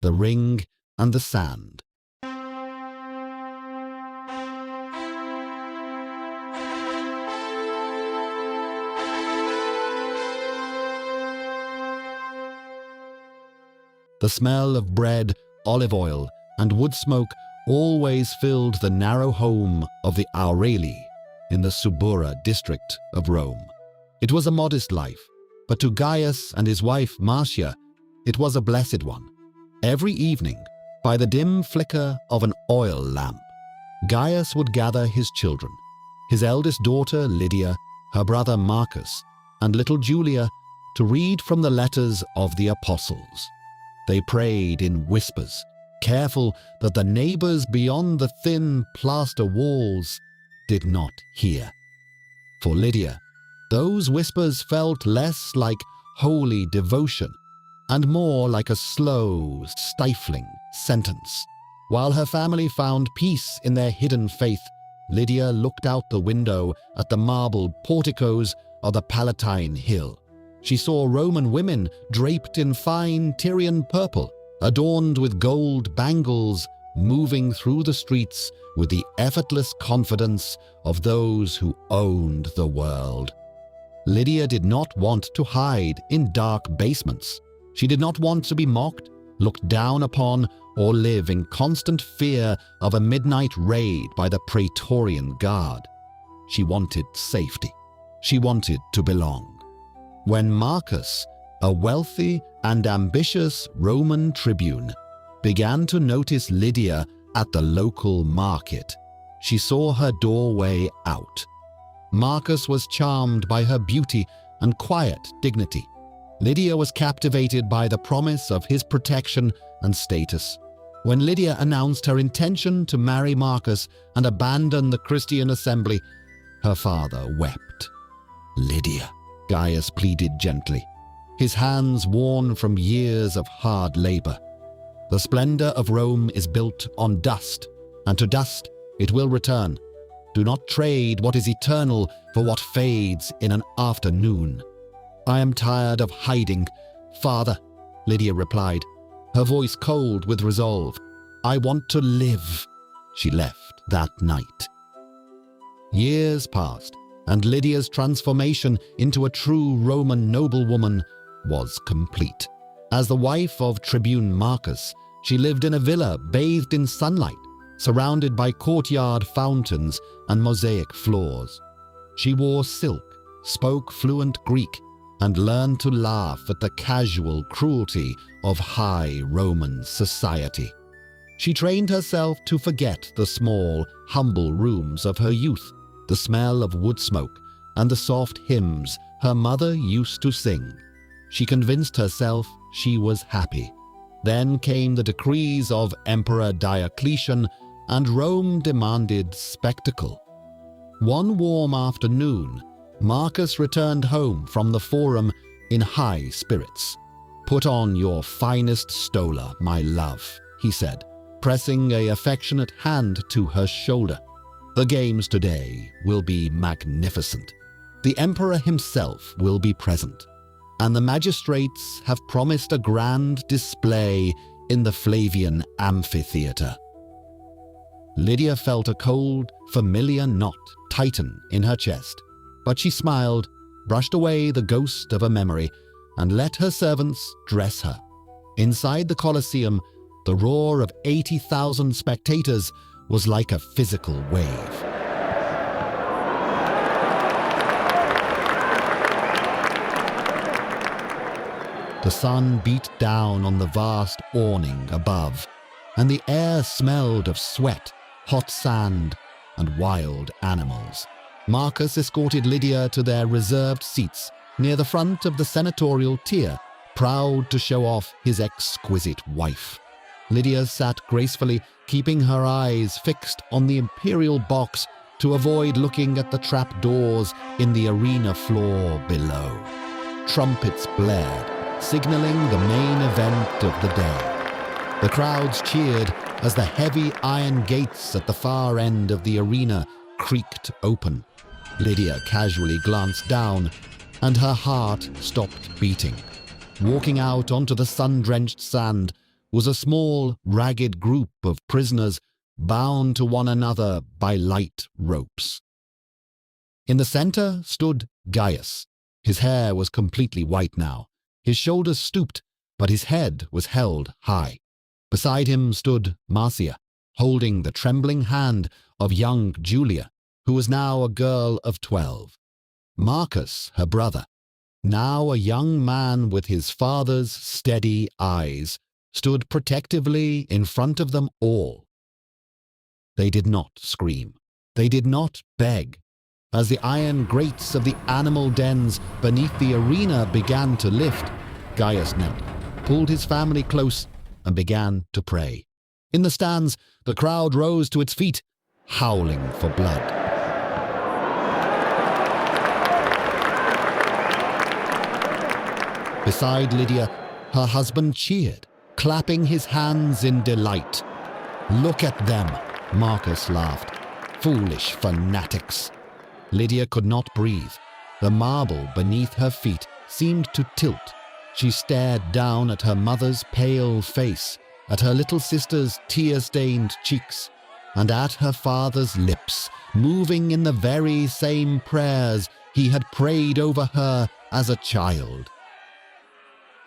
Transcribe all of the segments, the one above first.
the ring and the sand. The smell of bread, olive oil, and wood smoke always filled the narrow home of the Aureli in the Subura district of Rome. It was a modest life, but to Gaius and his wife Marcia, it was a blessed one. Every evening, by the dim flicker of an oil lamp, Gaius would gather his children, his eldest daughter Lydia, her brother Marcus, and little Julia, to read from the letters of the apostles. They prayed in whispers, careful that the neighbors beyond the thin plaster walls did not hear. For Lydia, those whispers felt less like holy devotion and more like a slow, stifling sentence. While her family found peace in their hidden faith, Lydia looked out the window at the marble porticos of the Palatine Hill. She saw Roman women draped in fine Tyrian purple, adorned with gold bangles, moving through the streets with the effortless confidence of those who owned the world. Lydia did not want to hide in dark basements. She did not want to be mocked, looked down upon, or live in constant fear of a midnight raid by the Praetorian Guard. She wanted safety. She wanted to belong. When Marcus, a wealthy and ambitious Roman tribune, began to notice Lydia at the local market, she saw her doorway out. Marcus was charmed by her beauty and quiet dignity. Lydia was captivated by the promise of his protection and status. When Lydia announced her intention to marry Marcus and abandon the Christian assembly, her father wept. "Lydia," Gaius pleaded gently, his hands worn from years of hard labor. "The splendor of Rome is built on dust, and to dust it will return. Do not trade what is eternal for what fades in an afternoon." "I am tired of hiding, Father," Lydia replied, her voice cold with resolve. "I want to live." She left that night. Years passed, and Lydia's transformation into a true Roman noblewoman was complete. As the wife of Tribune Marcus, she lived in a villa bathed in sunlight, surrounded by courtyard fountains and mosaic floors. She wore silk, spoke fluent Greek, and learned to laugh at the casual cruelty of high Roman society. She trained herself to forget the small, humble rooms of her youth, the smell of wood smoke, and the soft hymns her mother used to sing. She convinced herself she was happy. Then came the decrees of Emperor Diocletian, and Rome demanded spectacle. One warm afternoon, Marcus returned home from the Forum in high spirits. "Put on your finest stola, my love," he said, pressing an affectionate hand to her shoulder. "The games today will be magnificent. The emperor himself will be present, and the magistrates have promised a grand display in the Flavian amphitheater." Lydia felt a cold, familiar knot tighten in her chest, but she smiled, brushed away the ghost of a memory, and let her servants dress her. Inside the Colosseum, the roar of 80,000 spectators was like a physical wave. The sun beat down on the vast awning above, and the air smelled of sweat, hot sand, and wild animals. Marcus escorted Lydia to their reserved seats near the front of the senatorial tier, proud to show off his exquisite wife. Lydia sat gracefully, keeping her eyes fixed on the imperial box to avoid looking at the trapdoors in the arena floor below. Trumpets blared, signaling the main event of the day. The crowds cheered as the heavy iron gates at the far end of the arena creaked open. Lydia casually glanced down, and her heart stopped beating. Walking out onto the sun-drenched sand was a small, ragged group of prisoners bound to one another by light ropes. In the center stood Gaius. His hair was completely white now. His shoulders stooped, but his head was held high. Beside him stood Marcia, holding the trembling hand of young Julia, who was now a girl of 12. Marcus, her brother, now a young man with his father's steady eyes, stood protectively in front of them all. They did not scream. They did not beg. As the iron grates of the animal dens beneath the arena began to lift, Gaius knelt, pulled his family close, and began to pray. In the stands, the crowd rose to its feet, howling for blood. Beside Lydia, her husband cheered, clapping his hands in delight. "Look at them," Marcus laughed. "Foolish fanatics." Lydia could not breathe. The marble beneath her feet seemed to tilt. She stared down at her mother's pale face, at her little sister's tear-stained cheeks, and at her father's lips, moving in the very same prayers he had prayed over her as a child.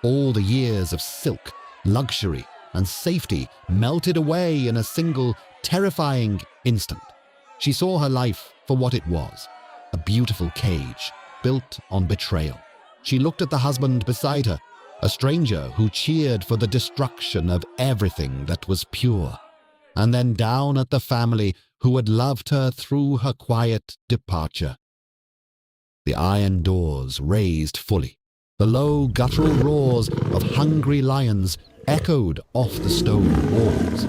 All the years of silk, luxury, and safety melted away in a single, terrifying instant. She saw her life for what it was, a beautiful cage built on betrayal. She looked at the husband beside her, a stranger who cheered for the destruction of everything that was pure, and then down at the family who had loved her through her quiet departure. The iron doors raised fully. The low guttural roars of hungry lions echoed off the stone walls.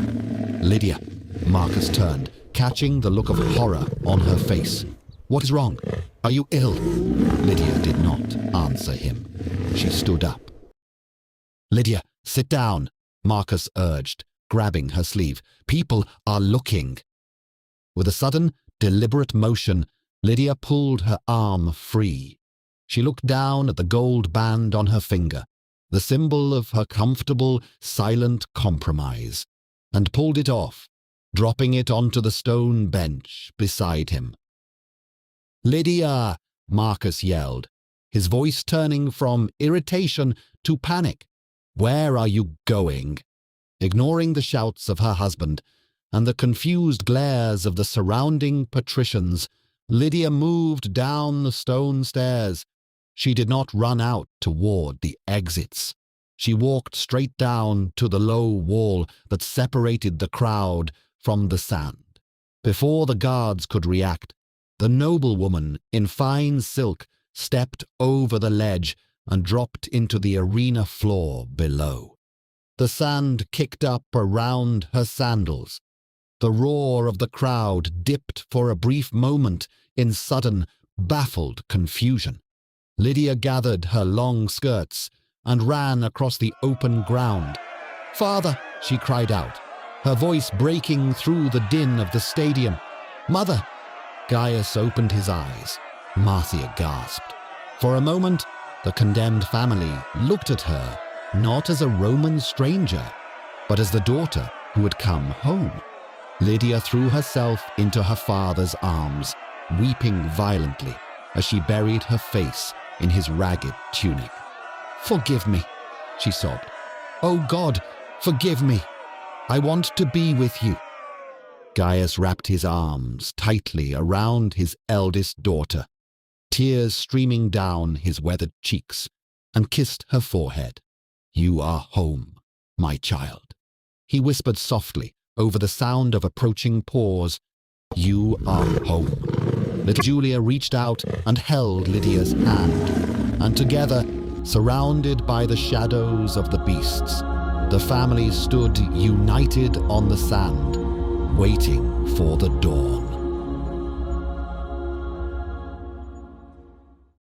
"Lydia," Marcus turned, catching the look of horror on her face. "What is wrong? Are you ill?" Lydia did not answer him. She stood up. "Lydia, sit down," Marcus urged, grabbing her sleeve. "People are looking." With a sudden, deliberate motion, Lydia pulled her arm free. She looked down at the gold band on her finger, the symbol of her comfortable, silent compromise, and pulled it off, dropping it onto the stone bench beside him. "Lydia!" Marcus yelled, his voice turning from irritation to panic. "Where are you going?" Ignoring the shouts of her husband and the confused glares of the surrounding patricians, Lydia moved down the stone stairs. She did not run out toward the exits. She walked straight down to the low wall that separated the crowd from the sand. Before the guards could react, the noblewoman in fine silk stepped over the ledge and dropped into the arena floor below. The sand kicked up around her sandals. The roar of the crowd dipped for a brief moment in sudden, baffled confusion. Lydia gathered her long skirts and ran across the open ground. "Father!" she cried out, her voice breaking through the din of the stadium. "Mother!" Gaius opened his eyes. Marcia gasped. For a moment, the condemned family looked at her not as a Roman stranger, but as the daughter who had come home. Lydia threw herself into her father's arms, weeping violently as she buried her face in his ragged tunic. "Forgive me," she sobbed. "Oh God, forgive me. I want to be with you." Gaius wrapped his arms tightly around his eldest daughter, tears streaming down his weathered cheeks, and kissed her forehead. "You are home, my child," he whispered softly over the sound of approaching paws. "You are home." Little Julia reached out and held Lydia's hand, and together, surrounded by the shadows of the beasts, the family stood united on the sand, waiting for the dawn.